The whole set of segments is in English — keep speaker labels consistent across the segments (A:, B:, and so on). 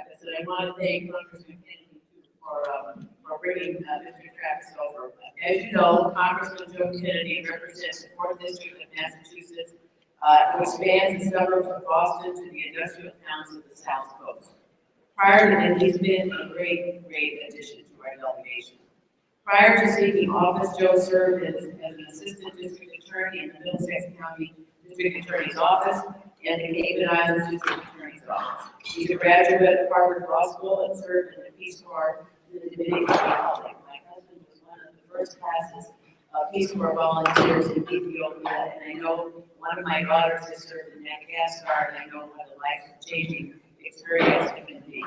A: Travis, and I want to thank Congressman Kennedy for bringing Mr. Travis over. As you know, Congressman Joe Kennedy represents the 4th District of Massachusetts, which spans the suburbs of Boston to the industrial towns of the South Coast. Prior to that, he's been a great addition to our delegation. Prior to seeking office, Joe served as an assistant district attorney in the Middlesex County District Attorney's Office and the Cayman Islands District Attorney's Office. He's a graduate of Harvard Law School and served in the Peace Corps in the Dominican Republic. My husband was one of the first classes of Peace Corps volunteers in Ethiopia, and I know one of my daughters has served in Madagascar, and I know what a life-changing experience it can be.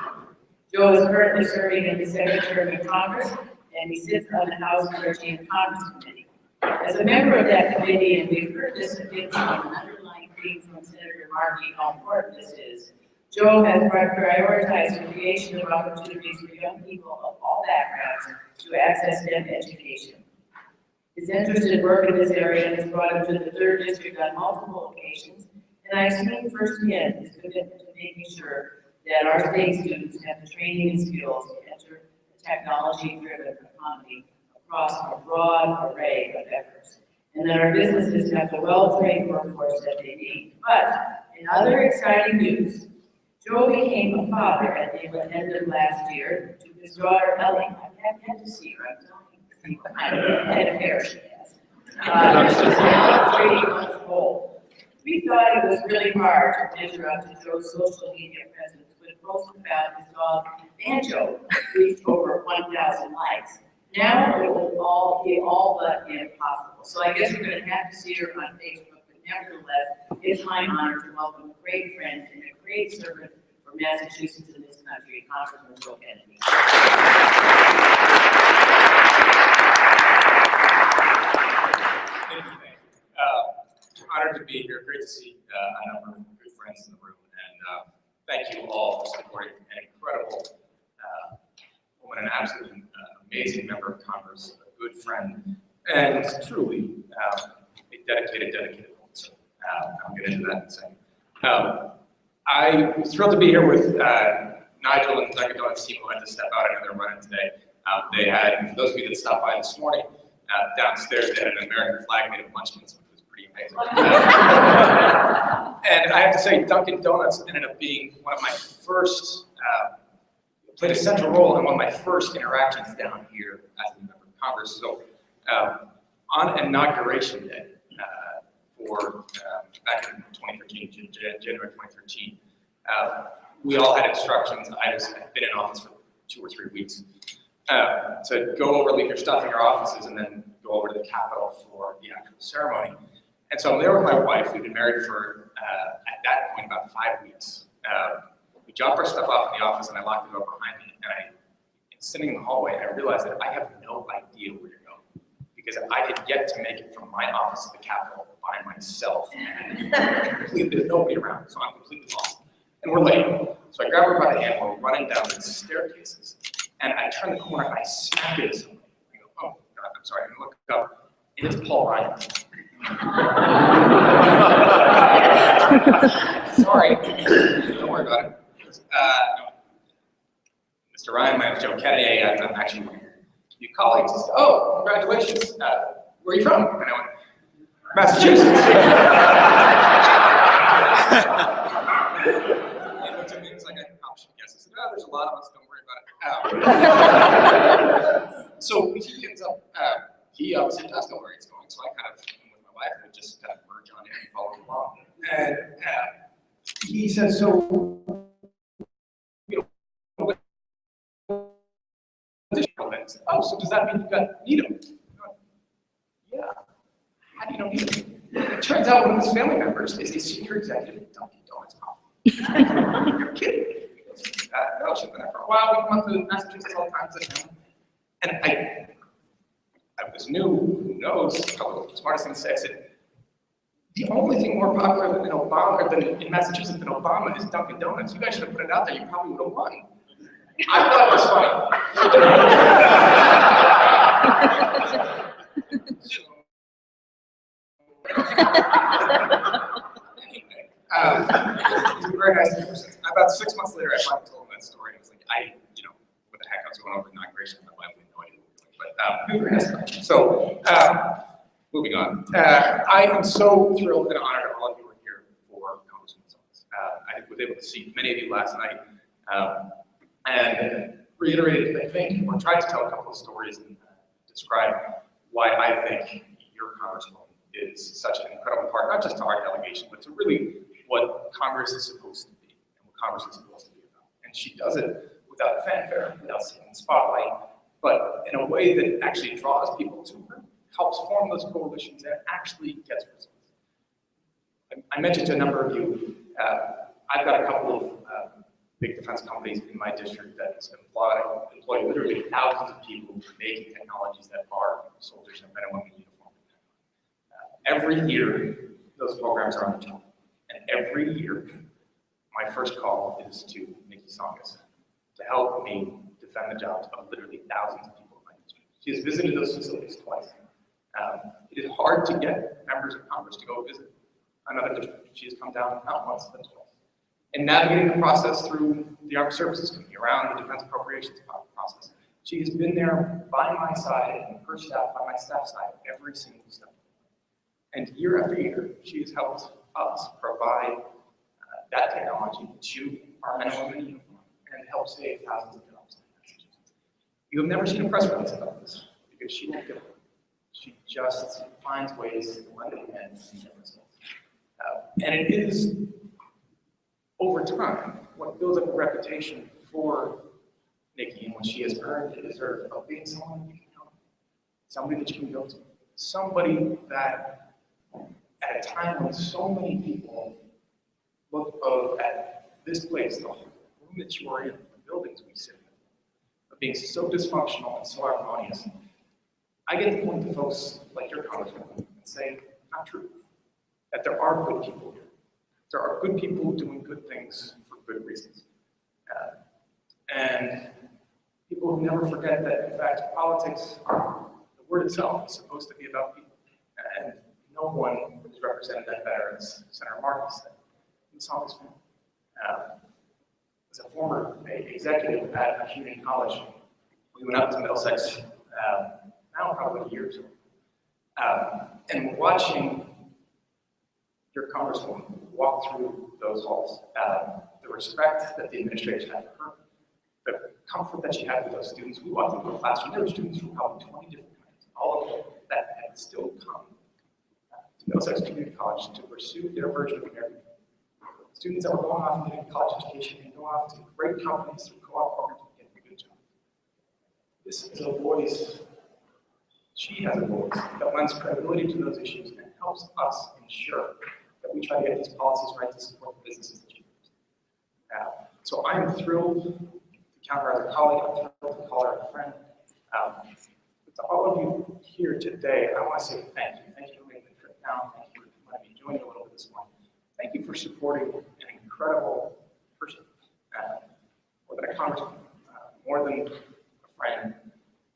A: Joe is currently serving in the second term of Congress, and he sits on the House Energy and Commerce Committee. As a member of that committee, and we've heard this again from an underlying theme from Senator Markey, how important this is, Joe has prioritized the creation of opportunities for young people of all backgrounds to access STEM education. His interest in work in this area has brought him to the 3rd District on multiple occasions, and I've seen firsthand his commitment to making sure that our state students have the training and skills to enter the technology-driven economy across a broad array of efforts, and that our businesses have the well-trained workforce that they need. But in other exciting news, Joe became a father at the end of last year to his daughter Ellie. I've yet to see her. I'm telling you, what kind of head of hair she has. She's now 3 months old. We thought it was really hard to measure up to Joe's social media presence when posts about his dog Banjo reached over 1,000 likes. Now it will all be all but impossible. So I guess we're going to have to see her on Facebook, but nevertheless, it's my honor to welcome a great friend and a great servant for Massachusetts and this country, Congressman Joe Kennedy.
B: Thank you. Honored to be here. Great to see a number of good friends in the room, and thank you all for supporting an incredible woman, an absolutely amazing member of Congress, a good friend, and truly a dedicated woman. So I'll get into that in a second. I was thrilled to be here with Nigel and Dunkin' Donuts team who had to step out. I know they're running today. They had, for those of you that stopped by this morning, downstairs they had an American flag made of munchkins, which was pretty amazing. And I have to say, Dunkin' Donuts ended up being one of my first, played a central role in one of my first interactions down here as a member of Congress. So on Inauguration Day, back in 2013, January 2013, we all had instructions. I had been in office for 2 or 3 weeks to go over, leave your stuff in your offices, and then go over to the Capitol for the actual ceremony. And so I'm there with my wife. We'd been married for, at that point, about 5 weeks. We dropped our stuff off in the office, and I locked the door behind me. And sitting in the hallway, and I realized that I have no idea where to go, because I had yet to make it from my office to the Capitol by myself. And there's nobody around, so I'm completely lost. And we're late. So I grab her by the hand, we're running down the staircases, and I turn the corner, and I smack into somebody. I go, oh, God, I'm sorry. I look up, and it's Paul Ryan. Sorry, don't worry about it. Mr. Ryan, my name is Joe Kennedy. I'm actually one of your new colleagues. He said, oh, congratulations. Where are you from? And I went, Massachusetts. And what's amazing is like, I probably should guess. I said, oh, there's a lot of us, don't worry about it. So he ends up, he obviously does know where he's going, so I kind of, with my wife, would just kind of merge on him and follow along. And he says, so, you know, oh, so does that mean you need him? Yeah. How do you know him? It turns out one of his family members is a senior executive at Dunkin' Donuts coffee. You're kidding. No, she's been there for a while. We come up to Massachusetts all the time. And I was new, who knows, probably the smartest thing to say. I said, the only thing more popular than Obama, than in Massachusetts than Obama is Dunkin' Donuts. You guys should have put it out there. You probably would have won. I thought it was anyway, he's been very nice to me ever since. About 6 months later, I finally told him that story. you know, what the heck, I was going over inauguration, I have no idea what we're doing, but so, moving on. I am so thrilled and honored all of you are here for Congressman's office. I was able to see many of you last night, and reiterated, I think, or tried to tell a couple of stories and describe why I think your Congresswoman is such an incredible part, not just to our delegation, but to really what Congress is supposed to be and what Congress is supposed to be about. And she does it without fanfare, without seeing the spotlight, but in a way that actually draws people to her, helps form those coalitions, and actually gets results. I mentioned to a number of you, I've got a couple of big defense companies in my district that employ literally thousands of people making technologies that our soldiers and men and women in uniform depend on. Every year, those programs are on the top. And every year, my first call is to Nikki Songas to help me defend the jobs of literally thousands of people in my district. She has visited those facilities twice. It is hard to get members of Congress to go visit another district. She has come down not once, but twice. And navigating the process through the Armed Services Committee, around the Defense Appropriations process. She has been there by my side and her staff, by my staff side, every single step. And year after year, she has helped us provide that technology to our men and women in uniform and help save thousands of jobs in Massachusetts. You have never seen a press release about this because she won't give it. She just finds ways to blend it in and get results. And it is, over time, what builds up a reputation for Nikki and what she has earned and deserved of being someone you can help, somebody that you can go to, somebody that at a time when so many people look at this place, the room that you are in, the buildings we sit in, of being so dysfunctional and so harmonious, I get to point to folks like your Congressman and say, not true, that there are good people here. There are good people doing good things for good reasons. And people who never forget that, in fact, politics, the word itself, is supposed to be about people. And no one has represented that better, as Senator Markey said. He saw this man. As a former executive at a community college, we went out to Middlesex now probably years ago. And watching your Congresswoman walk through those halls, the respect that the administration had for her, the comfort that she had with those students. We walked into a classroom, there were students from probably 20 different countries, all of them that had still come to Middlesex Community College to pursue their version of American. Students that were going off and getting a college education and going off to great companies through co-op programs and getting a good job. This is a voice, she has a voice that lends credibility to those issues and helps us ensure that we try to get these policies right to support the businesses that you use. So I'm thrilled to count her as a colleague, I'm thrilled to call her a friend. But to all of you here today, I want to say thank you. Thank you for making the trip down. Thank you for letting me join you a little bit this morning. Thank you for supporting an incredible person, more than a congressman, more than a friend,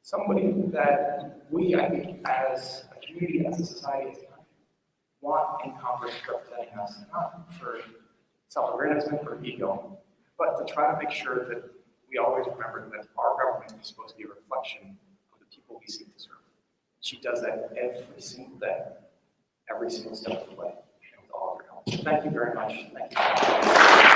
B: somebody that we, I think, as a community, as a society, as a country, want in Congress representing us, not for self-aggrandizement or ego, but to try to make sure that we always remember that our government is supposed to be a reflection of the people we seek to serve. She does that every single day, every single step of the way, and with all of your help. So thank you very much. Thank you.